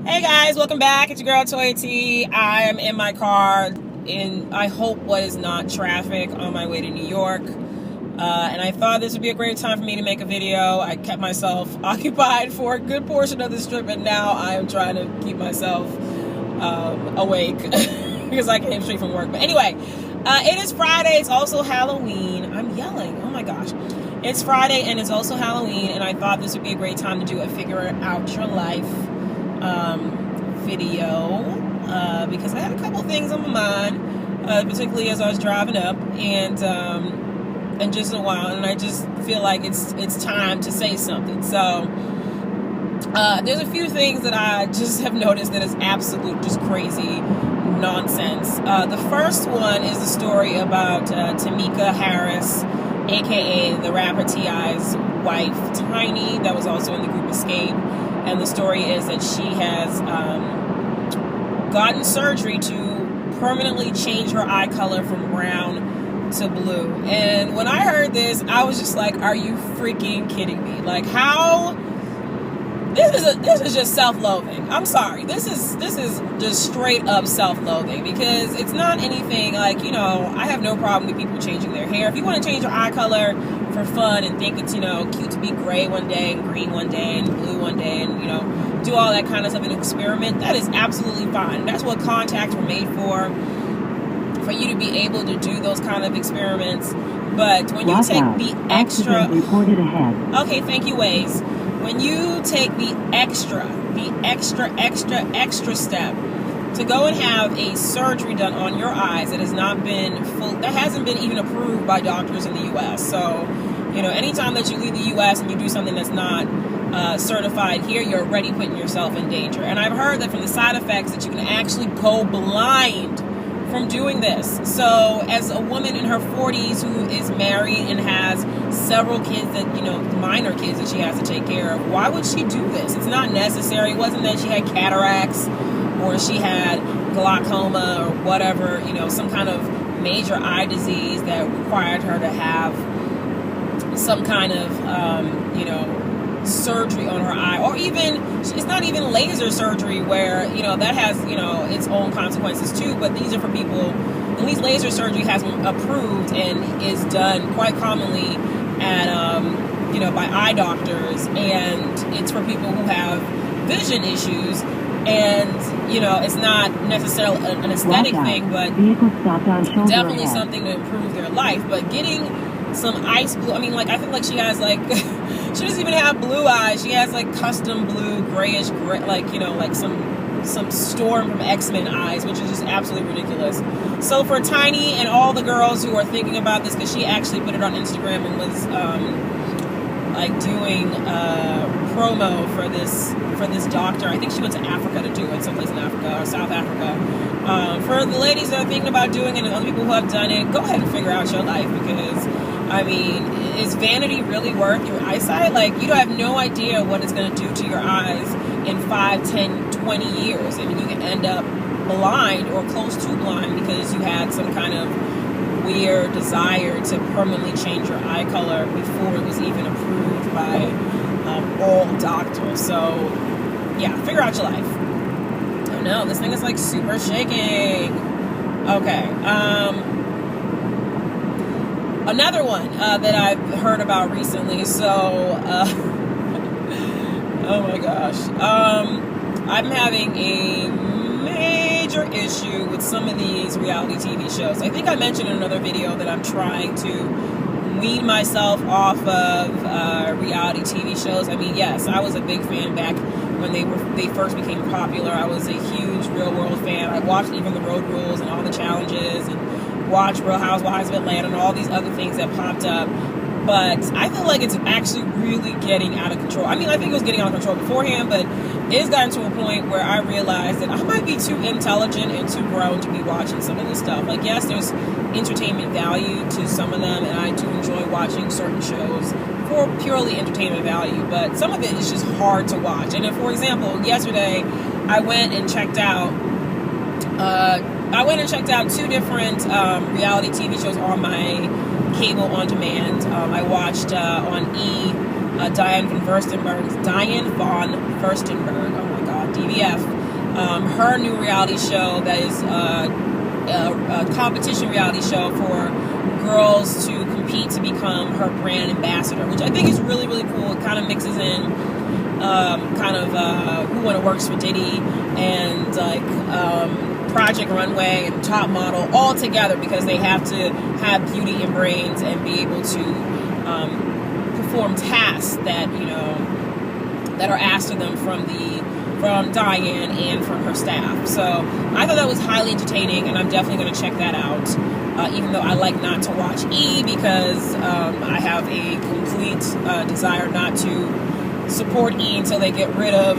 Hey guys, welcome back. It's your girl Toy T. I am in my car in, I hope, what is not traffic on my way to New York. And I thought this would be a great time for me to make a video. I kept myself occupied for a good portion of this trip, and now I am trying to keep myself awake because I came straight from work. But anyway, it is Friday. It's also Halloween. I'm yelling. Oh my gosh. It's Friday and it's also Halloween, and I thought this would be a great time to do a figure out your life video because I had a couple things on my mind, particularly as I was driving up, and just a while, and I just feel like it's time to say something. So there's a few things that I just have noticed that is absolute just crazy nonsense. The first one is the story about Tameka Harris, aka the rapper T.I.'s wife Tiny, that was also in the group Escape. And the story is that she has gotten surgery to permanently change her eye color from brown to blue. And when I heard this, I was just like, are you freaking kidding me? Like, how? This is just self-loathing. I'm sorry. This is just straight up self-loathing, because it's not anything like, you know, I have no problem with people changing their hair. If you want to change your eye color for fun and think it's, you know, cute to be gray one day and green one day and blue one day and, you know, do all that kind of stuff and experiment, that is absolutely fine. That's what contacts were made for you to be able to do those kind of experiments. But when you take the extra... reported ahead. Okay, thank you, Waze. When you take the extra step to go and have a surgery done on your eyes that has not been that hasn't been even approved by doctors in the U.S. So, you know, anytime that you leave the U.S. and you do something that's not certified here, you're already putting yourself in danger. And I've heard that from the side effects that you can actually go blind from doing this. So as a woman in her 40s who is married and has several kids that, you know, minor kids that she has to take care of, why would she do this? It's not necessary. It wasn't that she had cataracts or she had glaucoma or whatever, you know, some kind of major eye disease that required her to have some kind of, you know, surgery on her eye, or even, it's not even laser surgery where, you know, that has, you know, its own consequences too, but these are for people, at least laser surgery has been approved and is done quite commonly at, you know, by eye doctors, and it's for people who have vision issues, and, you know, it's not necessarily an aesthetic thing, but definitely something to improve their life. But getting some ice blue, I mean, like, I think like she has like she doesn't even have blue eyes, she has like custom blue grayish gray, like, you know, like some Storm from X-Men eyes, which is just absolutely ridiculous. So for Tiny and all the girls who are thinking about this, because she actually put it on Instagram and was like doing promo for this doctor. I think she went to Africa to do it, someplace in Africa or South Africa. For the ladies that are thinking about doing it and other people who have done it, go ahead and figure out your life, because I mean, is vanity really worth your eyesight? Like, you have no idea what it's going to do to your eyes in 5, 10, 20 years. I mean, you can end up blind or close to blind because you had some kind of weird desire to permanently change your eye color before it was even approved by all doctors. So, yeah, figure out your life. Oh no, this thing is like super shaking. Okay, another one that I've heard about recently, so, oh my gosh, I'm having a major issue with some of these reality TV shows. I think I mentioned in another video that I'm trying to wean myself off of reality TV shows. I mean, yes, I was a big fan back when they first became popular. I was a huge Real World fan. I watched even the Road Rules and all the challenges, and watch Real Housewives of Atlanta and all these other things that popped up. But I feel like it's actually really getting out of control. I mean, I think it was getting out of control beforehand, but it's gotten to a point where I realized that I might be too intelligent and too grown to be watching some of this stuff. Like, yes, there's entertainment value to some of them, and I do enjoy watching certain shows for purely entertainment value, but some of it is just hard to watch. And if, for example, yesterday I went and checked out two different reality TV shows on my cable on demand. I watched on Diane von Furstenberg, oh my god, DVF, her new reality show that is a competition reality show for girls to compete to become her brand ambassador, which I think is really, really cool. It kind of mixes in Who Wanna Works for Diddy and Project Runway and Top Model all together, because they have to have beauty and brains and be able to perform tasks that that are asked of them from Diane and from her staff. So I thought that was highly entertaining, and I'm definitely going to check that out. Even though I like not to watch E, because I have a complete desire not to support E until they get rid of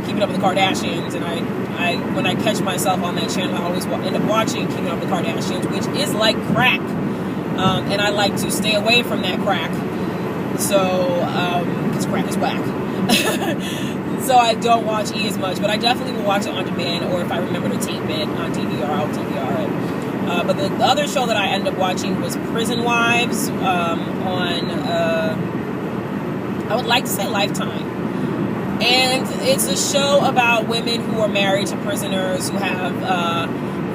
Keeping Up with the Kardashians. And I when I catch myself on that channel, I always end up watching Keeping Up with the Kardashians, which is like crack. And I like to stay away from that crack. So, because crack is whack. So I don't watch E as much, but I definitely will watch it on demand, or if I remember to tape it on DVR, I'll DVR it. But the other show that I ended up watching was Prison Wives on, I would like to say Lifetime. And it's a show about women who are married to prisoners who have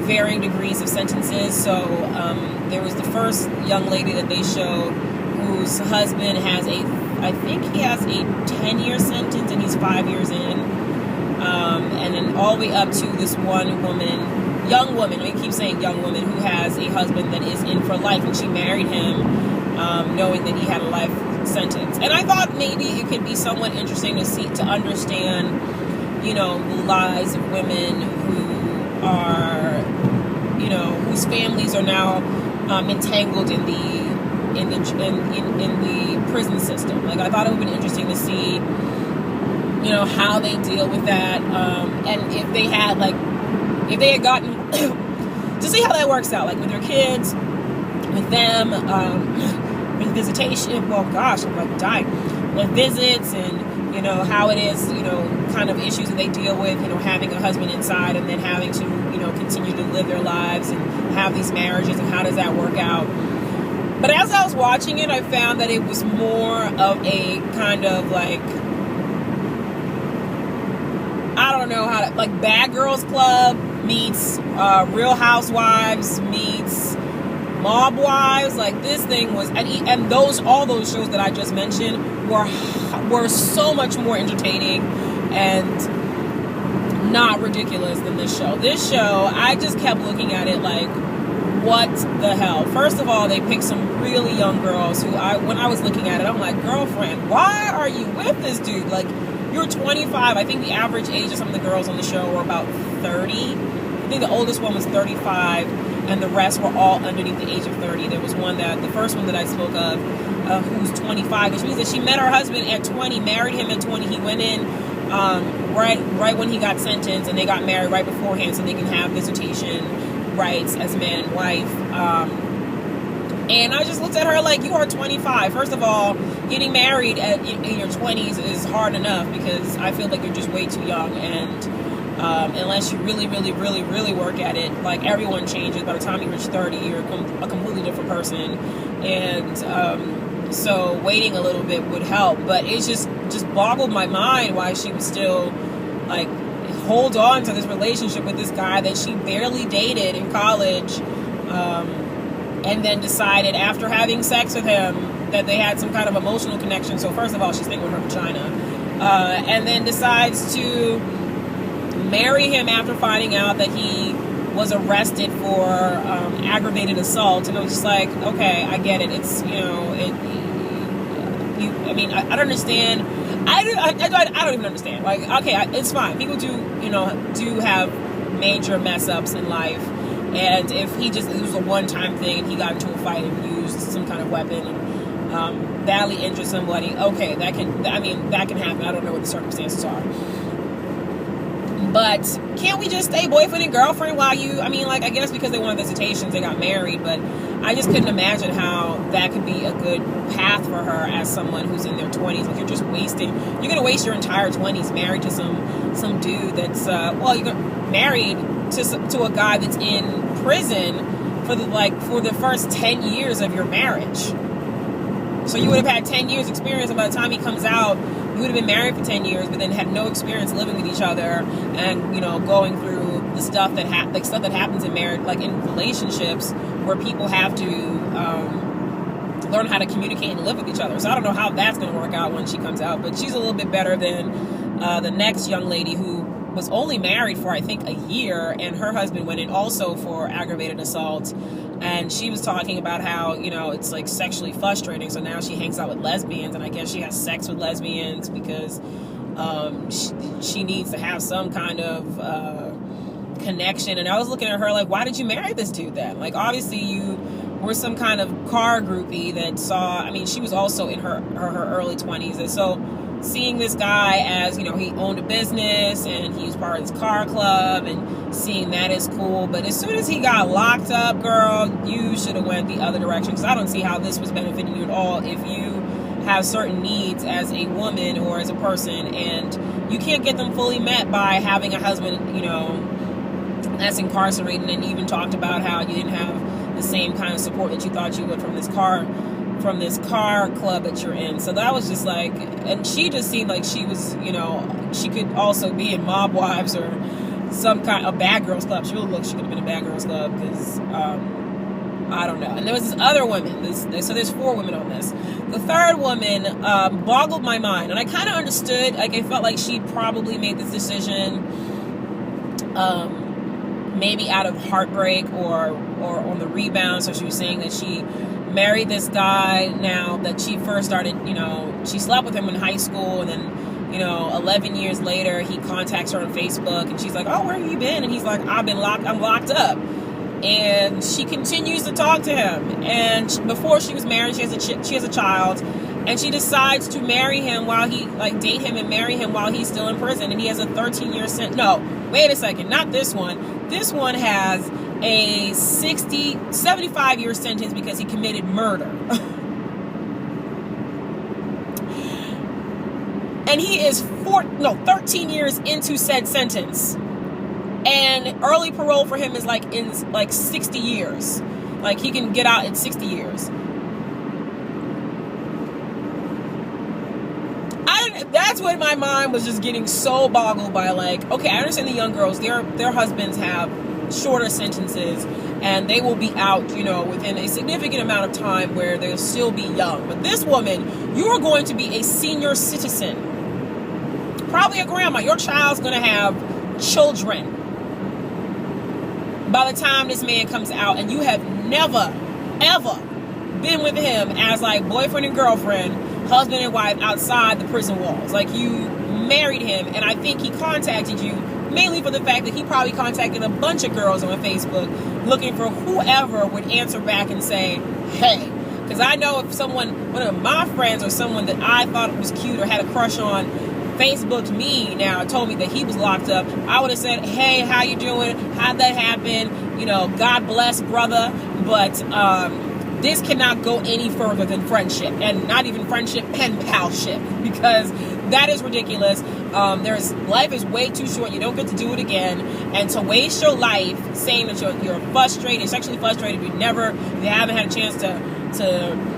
varying degrees of sentences. So there was the first young lady that they showed whose husband has I think he has a 10-year sentence and he's 5 years in. And then all the way up to this one young woman, I keep saying young woman, who has a husband that is in for life, and she married him knowing that he had a life sentence. And I thought maybe it could be somewhat interesting to understand, the lives of women who are, whose families are now entangled in the prison system. Like, I thought it would have been interesting to see, how they deal with that, and if they had gotten to see how that works out, like with their kids, with them, with visitation. Well, gosh, I'm like dying. With visits, and how it is, kind of issues that they deal with, having a husband inside and then having to, continue to live their lives and have these marriages, and how does that work out. But as I was watching it, I found that it was more of a kind of like, I don't know how to, like Bad Girls Club meets Real Housewives meets Mob Wives. Like, this thing was, and all those shows that I just mentioned were so much more entertaining and not ridiculous than this show. This show, I just kept looking at it like, what the hell? First of all, they picked some really young girls who when I was looking at it, I'm like, girlfriend, why are you with this dude? Like, you're 25. I think the average age of some of the girls on the show were about 30. I think the oldest one was 35, and the rest were all underneath the age of 30. There was the first one that I spoke of, who's 25, which means that she met her husband at 20, married him at 20. He went in right when he got sentenced, and they got married right beforehand so they can have visitation rights as man and wife. And I just looked at her like, you are 25. First of all, getting married in your 20s is hard enough, because I feel like you're just way too young, and unless you really, really, really, really work at it, like, everyone changes. By the time you reach 30, you're a completely different person, and so waiting a little bit would help. But it just boggled my mind why she was still, like, hold on to this relationship with this guy that she barely dated in college, and then decided after having sex with him that they had some kind of emotional connection. So first of all, she's thinking with her vagina, and then decides to marry him after finding out that he was arrested for aggravated assault. And I was just like, okay, I get it. It's, I don't understand. I don't even understand. Like, okay, it's fine. People do have major mess ups in life. And if it was a one-time thing and he got into a fight and used some kind of weapon and badly injured somebody, okay, that can happen. I don't know what the circumstances are. But can't we just stay boyfriend and girlfriend while I guess because they wanted visitations, they got married, but I just couldn't imagine how that could be a good path for her as someone who's in their 20s. Like, you're going to waste your entire 20s married to some dude that's, you're married to a guy that's in prison for the first 10 years of your marriage. So you would have had 10 years experience, and by the time he comes out, you would have been married for 10 years, but then had no experience living with each other and, you know, going through the stuff that stuff that happens in marriage, like in relationships where people have to learn how to communicate and live with each other. So I don't know how that's going to work out when she comes out, but she's a little bit better than the next young lady who was only married for, I think, a year, and her husband went in also for aggravated assault. And she was talking about how, you know, it's like sexually frustrating. So now she hangs out with lesbians, and I guess she has sex with lesbians because she needs to have some kind of connection. And I was looking at her like, why did you marry this dude then? Like, obviously you were some kind of car groupie that saw, I mean, she was also in her early 20s. And so seeing this guy as, you know, he owned a business and he was part of this car club, and seeing that is cool. But as soon as he got locked up, girl, you should have went the other direction, because I don't see how this was benefiting you at all if you have certain needs as a woman or as a person, and you can't get them fully met by having a husband, you know, that's incarcerated. And even talked about how you didn't have the same kind of support that you thought you would from this car club that you're in. So that was just like, and she just seemed like she was, you know, she could also be in Mob Wives or some kind of Bad Girls Club. She would look, she could have been in Bad Girls Club, because I don't know. And there was this other woman, so there's 4 women on this. The third woman boggled my mind, and I kind of understood. Like, I felt like she probably made this decision maybe out of heartbreak or on the rebound. So she was saying that she married this guy now that she first started, you know, she slept with him in high school, and then, you know, 11 years later he contacts her on Facebook, and she's like, oh, where have you been? And he's like, I'm locked up. And she continues to talk to him, and before she was married, she has a child, and she decides to marry him while he, like, date him and marry him while he's still in prison, and he has a 13-year sentence. No, wait a second, not this one. This one has a 75-year sentence because he committed murder. And he is 13 years into said sentence. And early parole for him is in 60 years. Like, he can get out in 60 years. That's when my mind was just getting so boggled by, like, okay, I understand the young girls, their husbands have shorter sentences, and they will be out, you know, within a significant amount of time where they'll still be young. But this woman, you are going to be a senior citizen, probably a grandma. Your child's going to have children by the time this man comes out, and you have never, ever been with him as, like, boyfriend and girlfriend, husband and wife outside the prison walls. Like, you married him, and I think he contacted you mainly for the fact that he probably contacted a bunch of girls on Facebook looking for whoever would answer back and say, hey. Because I know if one of my friends or someone that I thought was cute or had a crush on Facebooked me now and told me that he was locked up, I would have said, hey, how you doing? How'd that happen? You know, God bless, brother. But this cannot go any further than friendship, and not even friendship, pen palship, because that is ridiculous. Life is way too short. You don't get to do it again, and to waste your life saying that you're frustrated, sexually frustrated, you haven't had a chance to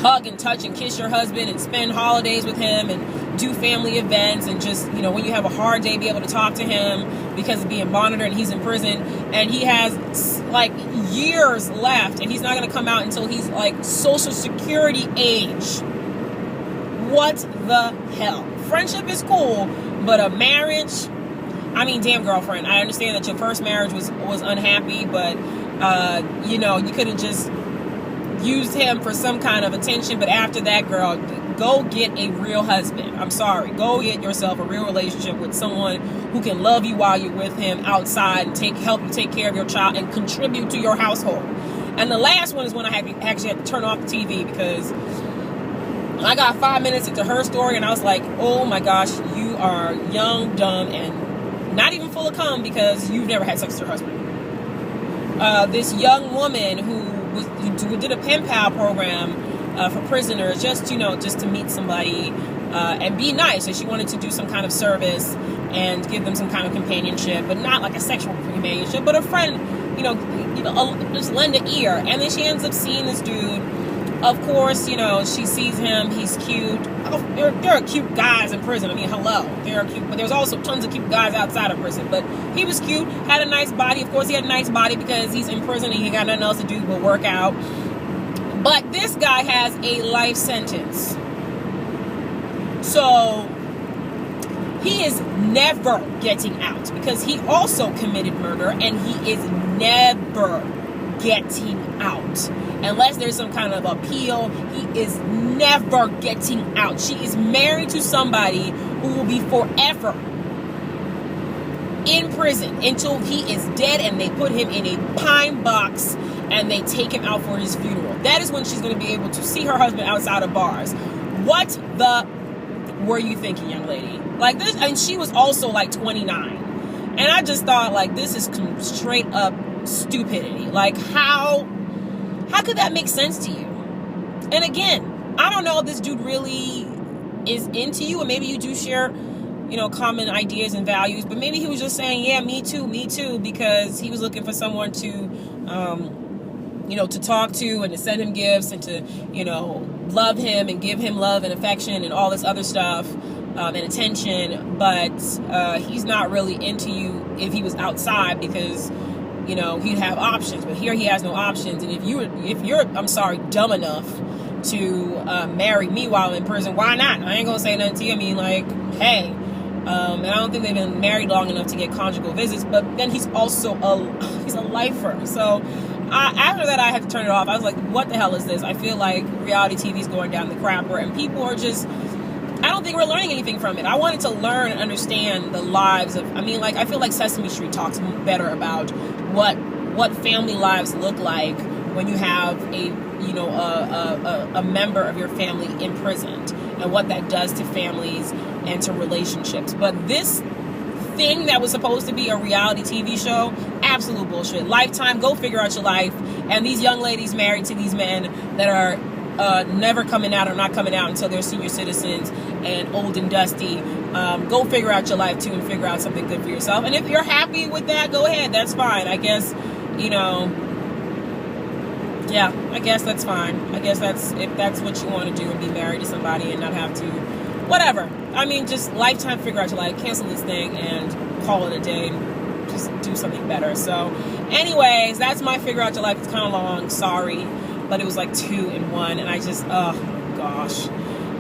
hug and touch and kiss your husband and spend holidays with him and do family events, and just, you know, when you have a hard day, be able to talk to him because of being monitored and he's in prison, and he has like years left, and he's not going to come out until he's like Social Security age. What the hell? Friendship is cool, but a marriage, I mean, damn, girlfriend, I understand that your first marriage was unhappy, but you know, you could have just used him for some kind of attention. But after that, girl, go get a real husband. I'm sorry. Go get yourself a real relationship with someone who can love you while you're with him outside and help you take care of your child and contribute to your household. And the last one is when I actually had to turn off the TV, because I got 5 minutes into her story and I was like, oh my gosh, you are young, dumb, and not even full of cum because you've never had sex with your husband. This young woman who did a pen pal program for prisoners, just to meet somebody and be nice. And she wanted to do some kind of service and give them some kind of companionship, but not like a sexual companionship, but a friend, just lend an ear. And then she ends up seeing this dude Of course, you know, she sees him, he's cute. Oh, there are cute guys in prison. I mean, hello. There are cute, but there's also tons of cute guys outside of prison. But he was cute, had a nice body. Of course, he had a nice body because he's in prison and he got nothing else to do but work out. But this guy has a life sentence. So he is never getting out because he also committed murder, and he is never getting out. Unless there's some kind of appeal, he is never getting out. She is married to somebody who will be forever in prison until he is dead, and they put him in a pine box and they take him out for his funeral. That is when she's going to be able to see her husband outside of bars. What the were you thinking, young lady? Like this, and she was also like 29. And I just thought, like, this is straight up stupidity. Like, how could that make sense to you? And again, I don't know if this dude really is into you, or maybe you do share, you know, common ideas and values, but maybe he was just saying, yeah, me too, because he was looking for someone to, you know, to talk to and to send him gifts and to, you know, love him and give him love and affection and all this other stuff, and attention. But he's not really into you if he was outside, because, you know, he'd have options. But here he has no options. And if you're I'm sorry, dumb enough to marry me while in prison, why not? I ain't gonna say nothing to you. I mean, like, hey. And I don't think they've been married long enough to get conjugal visits. But then he's also he's a lifer. So after that, I had to turn it off. I was like, what the hell is this? I feel like reality TV is going down the crapper, and people are just, I don't think we're learning anything from it. I wanted to learn and understand the lives of, I mean, like, I feel like Sesame Street talks better about what family lives look like when you have a, you know, a member of your family imprisoned, and what that does to families and to relationships. But this thing that was supposed to be a reality TV show, absolute bullshit. Lifetime, go figure out your life. And these young ladies married to these men that are never coming out or not coming out until they're senior citizens and old and dusty, go figure out your life too and figure out something good for yourself. And if you're happy with that, go ahead. That's fine. I guess, you know, yeah, I guess that's fine. I guess if that's what you want to do, and be married to somebody and not have to, whatever. I mean, just lifetime, figure out your life, cancel this thing and call it a day, and just do something better. So anyways, that's my figure out your life. It's kind of long, sorry, but it was like 2 in 1, and I just, oh gosh.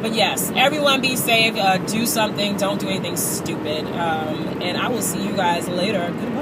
But yes, everyone be safe, do something, don't do anything stupid, and I will see you guys later. Goodbye.